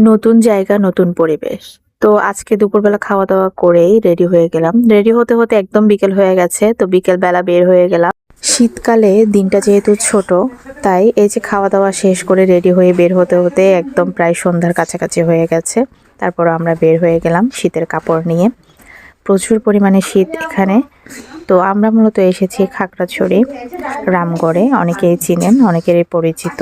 নতুন জায়গা, নতুন পরিবেশ। তো আজকে দুপুরবেলা খাওয়া-দাওয়া করেই রেডি হয়ে গেলাম। রেডি হতে, হতে একদম বিকেল হয়ে গেছে। তো বিকেলবেলা বের হয়ে গেলাম। শীতকালে দিনটা যেহেতু ছোট, তাই এই যে খাওয়া-দাওয়া শেষ করে রেডি হয়ে বের হতে, হতে একদম প্রায় সন্ধ্যার কাছাকাছি হয়ে গেছে। তারপর আমরা বের হয়ে গেলাম শীতের কাপড় নিয়ে। প্রচুর পরিমাণে শীত এখানে। তো আমরা মূলত এসেছি খাগড়াছড়ি, রামগড়ে। অনেকেই চিনেন, অনেকেরই পরিচিত।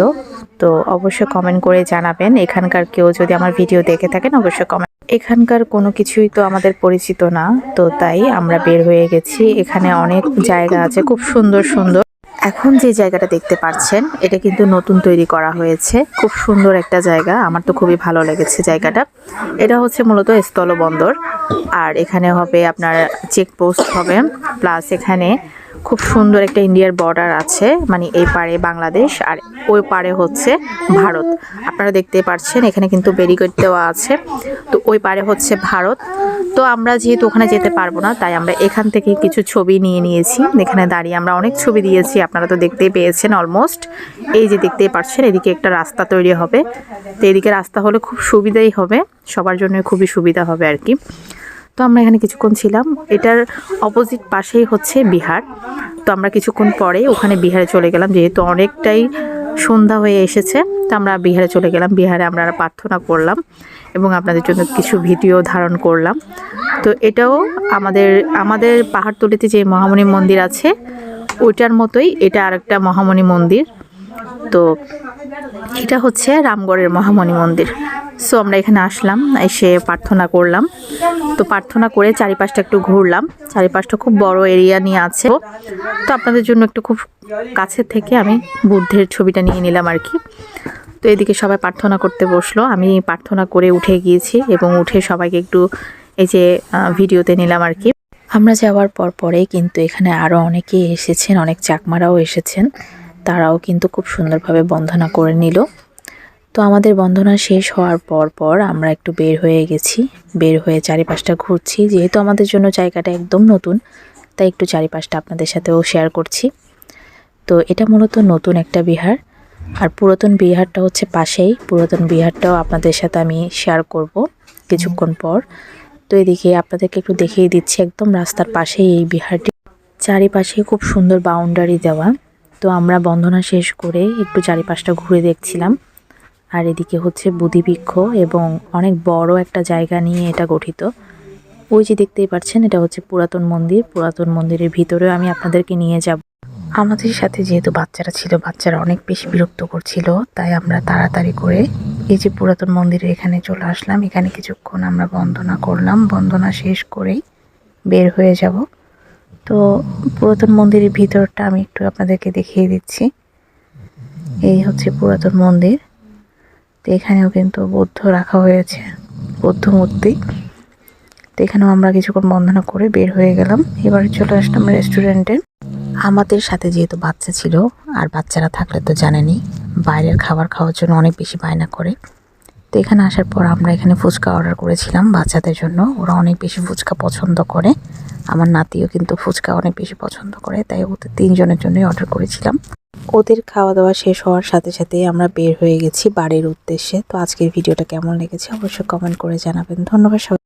তো অবশ্যই কমেন্ট করে জানাবেন, এখানকার কেউ যদি আমার ভিডিও দেখে থাকেন অবশ্যই কমেন্ট। এখানকার কোনো কিছুই তো আমাদের পরিচিত না, তো তাই আমরা বের হয়ে গেছি। এখানে অনেক জায়গা আছে, খুব সুন্দর সুন্দর। এখন যে জায়গাটা দেখতে পাচ্ছেন এটা কিন্তু নতুন তৈরি করা হয়েছে। খুব সুন্দর একটা জায়গা, আমার তো খুবই ভালো লেগেছে জায়গাটা। এটা হচ্ছে মূলত স্থলবন্দর, আর এখানে হবে আপনার চেকপোস্ট হবে, প্লাস এখানে খুব সুন্দর একটা ইন্ডিয়ার বর্ডার আছে, মানে এই পারে বাংলাদেশ আর ওই পারে হচ্ছে ভারত। আপনারা দেখতেই পাচ্ছেন এখানে কিন্তু ব্যারিকেড দেওয়া আছে। তো ওই পারে হচ্ছে ভারত। তো আমরা যেহেতু ওখানে যেতে পারবো না, তাই আমরা এখান থেকে কিছু ছবি নিয়ে নিয়েছি। এখানে দাঁড়িয়ে আমরা অনেক ছবি দিয়েছি, আপনারা তো দেখতেই পেয়েছেন অলমোস্ট। এই যে দেখতেই পাচ্ছেন এদিকে একটা রাস্তা তৈরি হবে। তো এদিকে রাস্তা হলে খুব সুবিধাই হবে, সবার জন্য খুবই সুবিধা হবে আর কি। তো আমরা এখানে কিছুক্ষণ ছিলাম। এটার অপোজিট পাশেই হচ্ছে বিহার। তো আমরা কিছুক্ষণ পরে ওখানে বিহারে চলে গেলাম, যেহেতু অনেকটাই সন্ধ্যা হয়ে এসেছে। তো আমরা বিহারে চলে গেলাম। বিহারে আমরা প্রার্থনা করলাম এবং আপনাদের জন্য কিছু ভিডিও ধারণ করলাম। তো এটাও আমাদের পাহাড়তলিতে যে মহামণি মন্দির আছে ওইটার মতোই এটা আরেকটা মহামণি মন্দির। তো এটা হচ্ছে রামগড়ের মহামণি মন্দির। সো আমরা এখানে আসলাম, এসে প্রার্থনা করলাম। তো প্রার্থনা করে চারিপাশটা একটু ঘুরলাম। চারিপাশটা খুব বড় এরিয়া নিয়ে আছে। তো আপনাদের জন্য একটু খুব কাছে থেকে আমি বুদ্ধের ছবিটা নিয়ে নিলাম আর কি। তো এদিকে সবাই প্রার্থনা করতে বসলো, আমি প্রার্থনা করে উঠে গিয়েছি এবং উঠে সবাইকে একটু এই যে ভিডিওতে নিলাম আর কি। আমরা যাওয়ার পরেই কিন্তু এখানে আরও অনেকেই এসেছেন, অনেক চাকমারাও এসেছেন। তারাও কিন্তু খুব সুন্দরভাবে বন্দনা করে নিল। তো আমাদের বন্দনা শেষ হওয়ার পর আমরা একটু বের হয়ে গেছি। বের হয়ে চারিপাশটা ঘুরছি, যেহেতু আমাদের জন্য জায়গাটা একদম নতুন, তাই একটু চারিপাশটা আপনাদের সাথেও শেয়ার করছি। তো এটা মূলত নতুন একটা বিহার, আর পুরাতন বিহারটা হচ্ছে পাশেই। পুরাতন বিহারটাও আপনাদের সাথে আমি শেয়ার করব কিছুক্ষণ পর। তো এদিকে আপনাদেরকে একটু দেখিয়ে দিচ্ছি, একদম রাস্তার পাশেই এই বিহারটি। চারিপাশে খুব সুন্দর বাউন্ডারি দেওয়া। তো আমরা বন্দনা শেষ করে একটু চারিপাশটা ঘুরে দেখছিলাম। আর এদিকে হচ্ছে বুদ্ধিবৃক্ষ এবং অনেক বড় একটা জায়গা নিয়ে এটা গঠিত। ওই যে দেখতেই পাচ্ছেন এটা হচ্ছে পুরাতন মন্দির। পুরাতন মন্দিরের ভিতরেও আমি আপনাদেরকে নিয়ে যাব। আমাদের সাথে যেহেতু বাচ্চারা ছিল, বাচ্চারা অনেক বেশি বিরক্ত করছিল, তাই আমরা তাড়াতাড়ি করে এই যে পুরাতন মন্দিরের এখানে চলে আসলাম। এখানে কিছুক্ষণ আমরা বন্দনা করলাম, বন্দনা শেষ করেই বের হয়ে যাব। তো পুরাতন মন্দিরের ভিতরটা আমি একটু আপনাদেরকে দেখিয়ে দিচ্ছি। এই হচ্ছে পুরাতন মন্দির। তো এখানেও কিন্তু বৌদ্ধ রাখা হয়েছে, বৌদ্ধ মূর্তি। তো এখানেও আমরা কিছুক্ষণ বন্দনা করে বের হয়ে গেলাম। এবার চলে আসলাম রেস্টুরেন্টে। আমাদের সাথে যেহেতু বাচ্চা ছিল, আর বাচ্চারা থাকলে তো জানেনই বাইরের খাবার খাওয়ার জন্য অনেক বেশি বায়না করে। তো এখানে আসার পর আমরা এখানে ফুচকা অর্ডার করেছিলাম বাচ্চাদের জন্য। ওরা অনেক বেশি ফুচকা পছন্দ করে। আমার নাতিও কিন্তু ফুচকা অনেক বেশি পছন্দ করে, তাই ওদের 3 জনের জন্যই অর্ডার করেছিলাম। ওদের খাওয়া দাওয়া শেষ হওয়ার সাথে সাথে আমরা বের হয়ে গেছি বাড়ির উদ্দেশ্যে। তো আজকের ভিডিওটা কেমন লেগেছে অবশ্যই কমেন্ট করে জানাবেন। ধন্যবাদ সবাই।